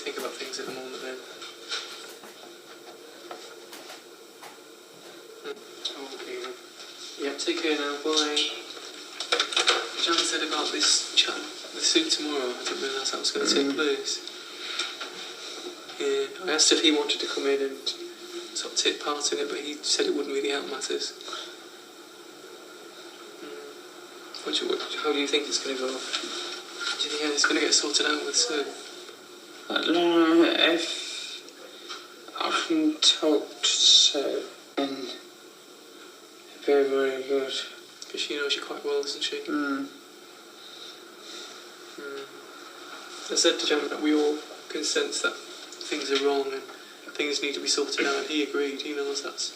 think about things at the moment then? Okay then. Yeah, take care now, bye. Jan said about this chat, the suit tomorrow. I didn't realise that was going to take place. Yeah, I asked if he wanted to come in and sort of take part in it, but he said it wouldn't really help matters. How do you think it's going to go? Do you think it's going to get sorted out with soon? I don't know if I can talk to Sue, and it'd be very good. Because she knows you quite well, doesn't she? I said to Jan that we all can sense that things are wrong and things need to be sorted out, and he agreed. He knows that's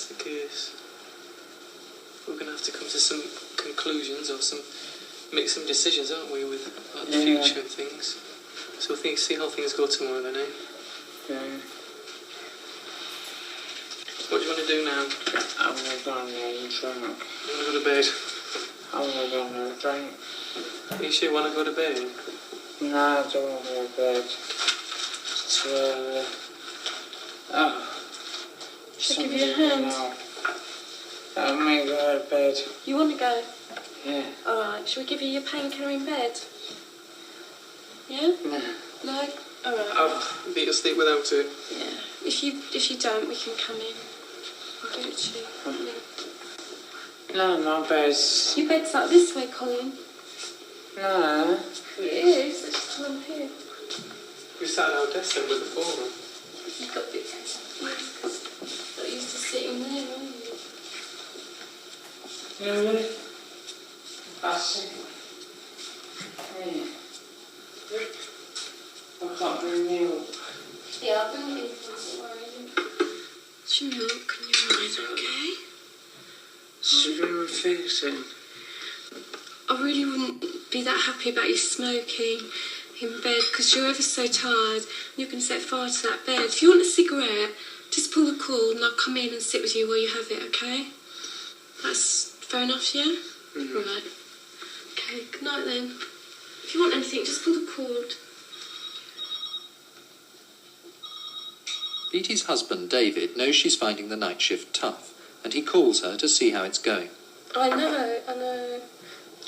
the case. We're going to have to come to some conclusions or make some decisions, aren't we, about the future and things. So see how things go tomorrow then, eh? Yeah. What do you want to do now? I'm going to go and drink. You want to go to bed? I'm going to go and drink. Are you sure you want to go to bed? No, I don't want to go to bed. It's early. Should I give you a hand? Let me go to bed. You want to go? Yeah. Alright, shall we give you your painkiller in bed? Yeah? No? Alright. I'll be asleep without it. Yeah. If you don't, we can come in. I'll give it to you. No, my bed's... Your bed's like this way, Colin. No. It is. It's just one here. You sat at our desk then with the phone on. You've got bits. Yes, got used to sitting there, aren't you? Really? That's it. Yeah. I can't bring milk. Yeah, I'll bring it in. Don't worry. It's your milk and your eyes, okay? Should we fix it? I really wouldn't be that happy about you smoking in bed because you're ever so tired and you're going to set fire to that bed. If you want a cigarette, just pull the cord and I'll come in and sit with you while you have it, okay? That's fair enough, yeah? Mm-hmm. Right. Okay, good night then. If you want anything, just pull the cord. Beattie's husband, David, knows she's finding the night shift tough, and he calls her to see how it's going. I know.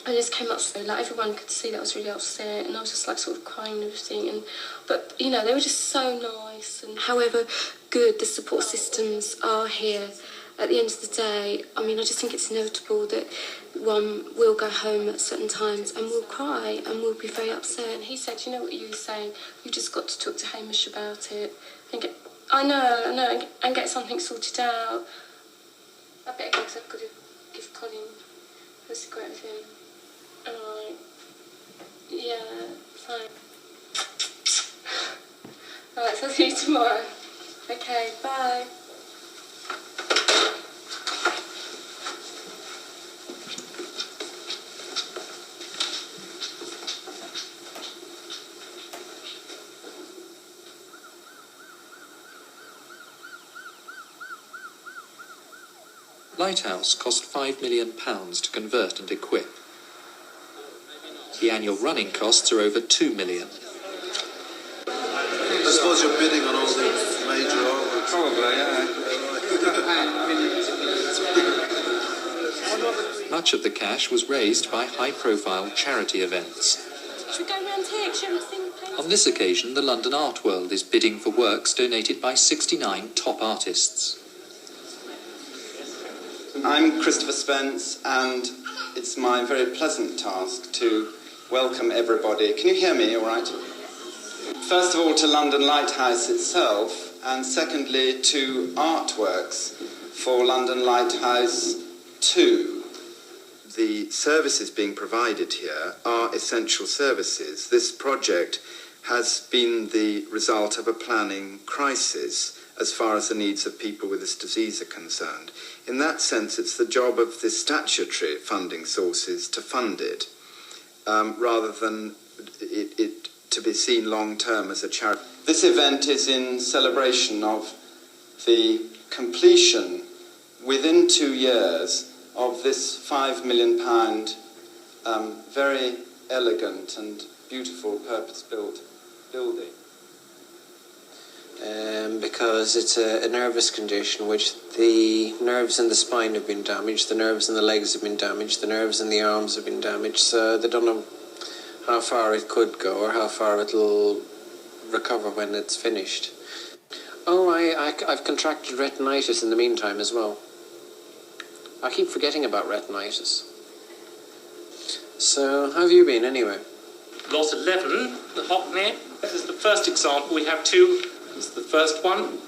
I just came up so like everyone could see that I was really upset, and I was just like sort of crying and everything. But you know, they were just so nice, and however good the support systems are here, at the end of the day, I mean, I just think it's inevitable that one will go home at certain times and will cry and will be very upset. And he said, you know what you were saying, you just got to talk to Hamish about it and get, I know, and get something sorted out. I better go because I've got to give Colin a cigarette with him. Alright. Yeah, fine. Alright, so I'll see you tomorrow. Okay, bye. Lighthouse cost £5 million to convert and equip. The annual running costs are over $2 million. I suppose you're bidding on all the major artworks. Probably, yeah. Much of the cash was raised by high-profile charity events. Should we go round here? Should we sing the On this occasion, the London Art World is bidding for works donated by 69 top artists. I'm Christopher Spence, and it's my very pleasant task to welcome everybody. Can you hear me all right? First of all, to London Lighthouse itself, and secondly, to artworks for London Lighthouse 2. The services being provided here are essential services. This project has been the result of a planning crisis as far as the needs of people with this disease are concerned. In that sense, it's the job of the statutory funding sources to fund it, rather than it to be seen long-term as a charity. This event is in celebration of the completion within 2 years of this £5 million very elegant and beautiful purpose-built building. because it's a nervous condition which the nerves in the spine have been damaged, the nerves in the legs have been damaged, the nerves in the arms have been damaged, so they don't know how far it could go or how far it'll recover when it's finished. Oh, I've contracted retinitis in the meantime as well. I keep forgetting about retinitis. So, how have you been anyway? Lot 11, the hot net. This is the first example. We have two. This is the first one.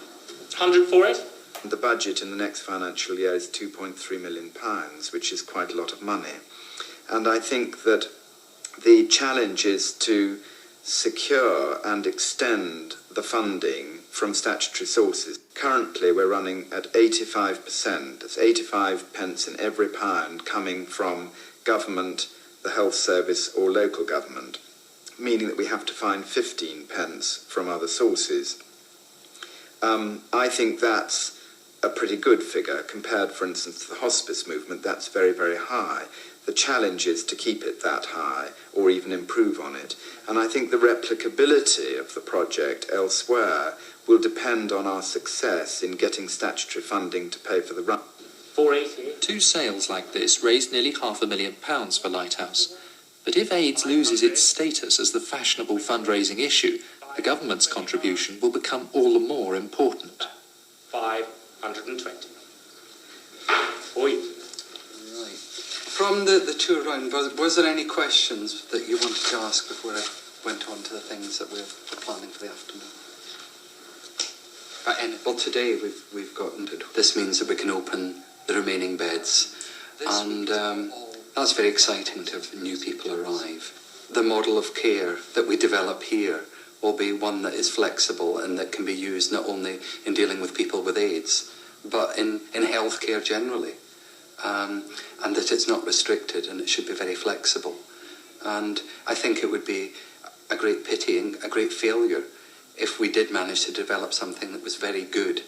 100 for it. The budget in the next financial year is £2.3 million, which is quite a lot of money. And I think that the challenge is to secure and extend the funding from statutory sources. Currently, we're running at 85%. That's 85 pence in every pound coming from government, the health service or local government, meaning that we have to find 15 pence from other sources. I think that's a pretty good figure compared, for instance, to the hospice movement. That's very, very high. The challenge is to keep it that high or even improve on it. And I think the replicability of the project elsewhere will depend on our success in getting statutory funding to pay for the run. 480. Two sales like this raised nearly £500,000 for Lighthouse. But if AIDS loses its status as the fashionable fundraising issue, the government's contribution will become all the more important. 520. For you. Right. From the tour around, was there any questions that you wanted to ask before I went on to the things that we're planning for the afternoon? Well, today we've gotten to... This means that we can open the remaining beds. And that's very exciting to have new people arrive. The model of care that we develop here will be one that is flexible and that can be used not only in dealing with people with AIDS, but in healthcare generally. And that it's not restricted and it should be very flexible. And I think it would be a great pity and a great failure if we did manage to develop something that was very good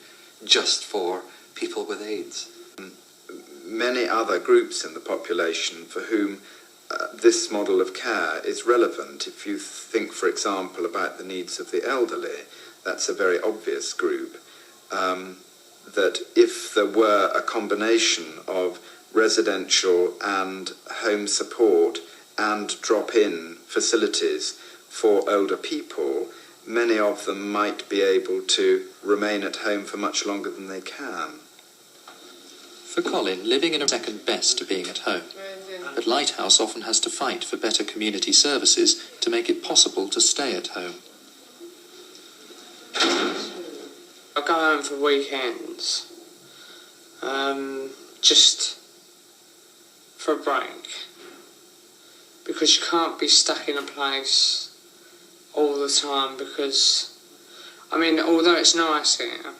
just for people with AIDS. Many other groups in the population for whom this model of care is relevant. If you think, for example, about the needs of the elderly, that's a very obvious group. That if there were a combination of residential and home support and drop-in facilities for older people, many of them might be able to remain at home for much longer than they can. For Colin, living in a second best to being at home. But Lighthouse often has to fight for better community services to make it possible to stay at home. I go home for weekends, just for a break, because you can't be stuck in a place all the time, because, I mean, although it's nice here,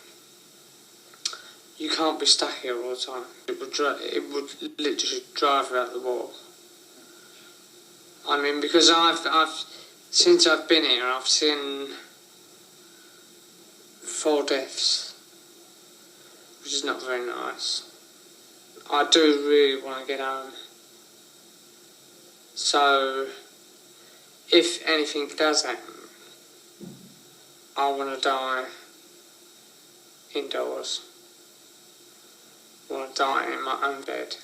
you can't be stuck here all the time. It would literally drive you out the wall. I mean, because since I've been here, I've seen 4 deaths, which is not very nice. I do really want to get home. So, if anything does happen, I want to die indoors. I want to die in my own bed,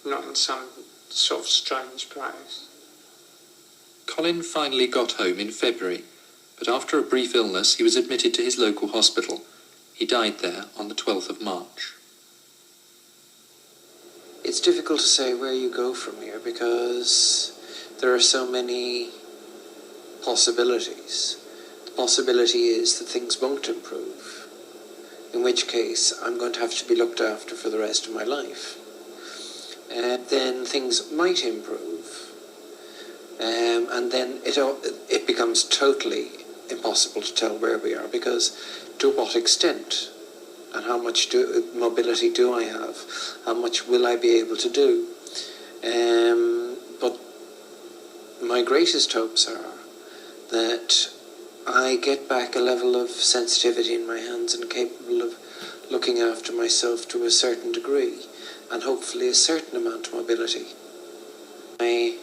not in some sort of strange place. Colin finally got home in February, but after a brief illness he was admitted to his local hospital. He died there on the 12th of March. It's difficult to say where you go from here because there are so many possibilities. The possibility is that things won't improve, in which case I'm going to have to be looked after for the rest of my life. And then things might improve, and then it becomes totally impossible to tell where we are, because to what extent and how much mobility do I have? How much will I be able to do? But my greatest hopes are that I get back a level of sensitivity in my hands and capable of looking after myself to a certain degree, and hopefully a certain amount of mobility. My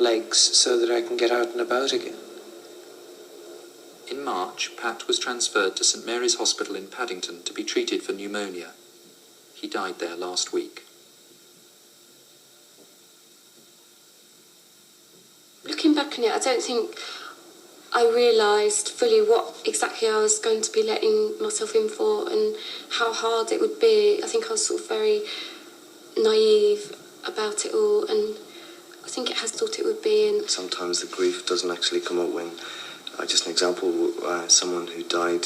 legs so that I can get out and about again. In March, Pat was transferred to St Mary's Hospital in Paddington to be treated for pneumonia. He died there last week. Looking back on it, I don't think I realised fully what exactly I was going to be letting myself in for and how hard it would be. I think I was sort of very naive about it all, and I think it has thought it would be. And sometimes the grief doesn't actually come up when, just an example, someone who died,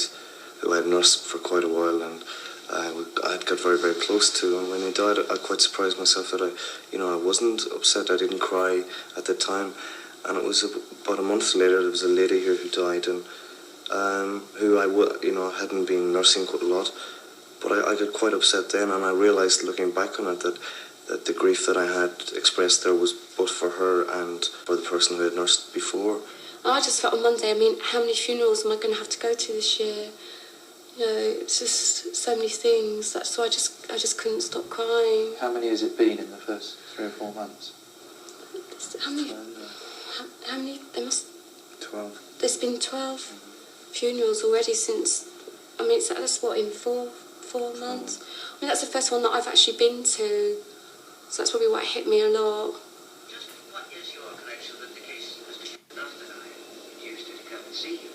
who I had nursed for quite a while, and I got very, very close to, and when he died, I quite surprised myself that I wasn't upset. I didn't cry at the time, and it was about a month later. There was a lady here who died, and who I hadn't been nursing quite a lot, but I got quite upset then, and I realised, looking back on it, that the grief that I had expressed there was both for her and for the person who had nursed before. I just felt on Monday, I mean, how many funerals am I going to have to go to this year? You know, it's just so many things. So I just couldn't stop crying. How many has it been in the first 3 or 4 months? How many? How many? There must. 12. There's been 12 funerals already since. I mean, that's what, in four months. I mean, that's the first one that I've actually been to. So that's probably what hit me a lot. Just what is your connection with the case Mr. After I used to come and see you?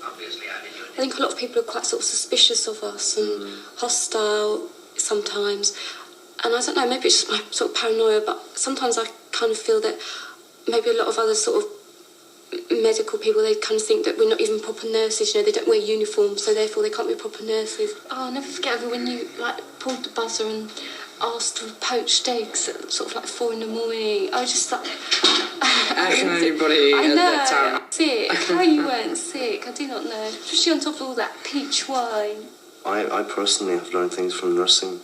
Obviously, I did your... I think a lot of people are quite sort of suspicious of us and hostile sometimes. And I don't know, maybe it's just my sort of paranoia, but sometimes I kind of feel that maybe a lot of other sort of medical people, they kind of think that we're not even proper nurses, you know, they don't wear uniforms, so therefore they can't be proper nurses. Oh, I'll never forget when you, pulled the buzzer and asked for poached eggs at sort of 4 a.m. I was just like... How can anybody at that time? Sick. How you weren't sick, I do not know. Especially on top of all that peach wine. I personally have learned things from nursing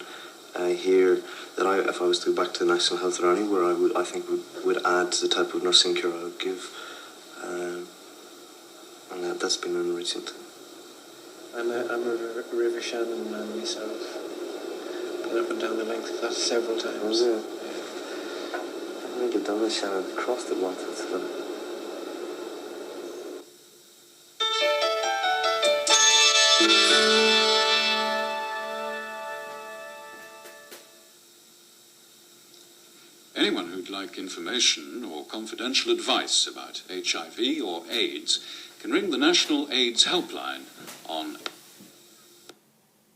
here that if I was to go back to the National Health or anywhere, I think would add to the type of nursing care I would give. And that's been enriching too. I'm a River Shannon man myself. Been up and down the length of that several times. Was it? I think I've done the Shannon, crossed it once. Anyone who'd like information or confidential advice about HIV or AIDS can ring the National AIDS Helpline on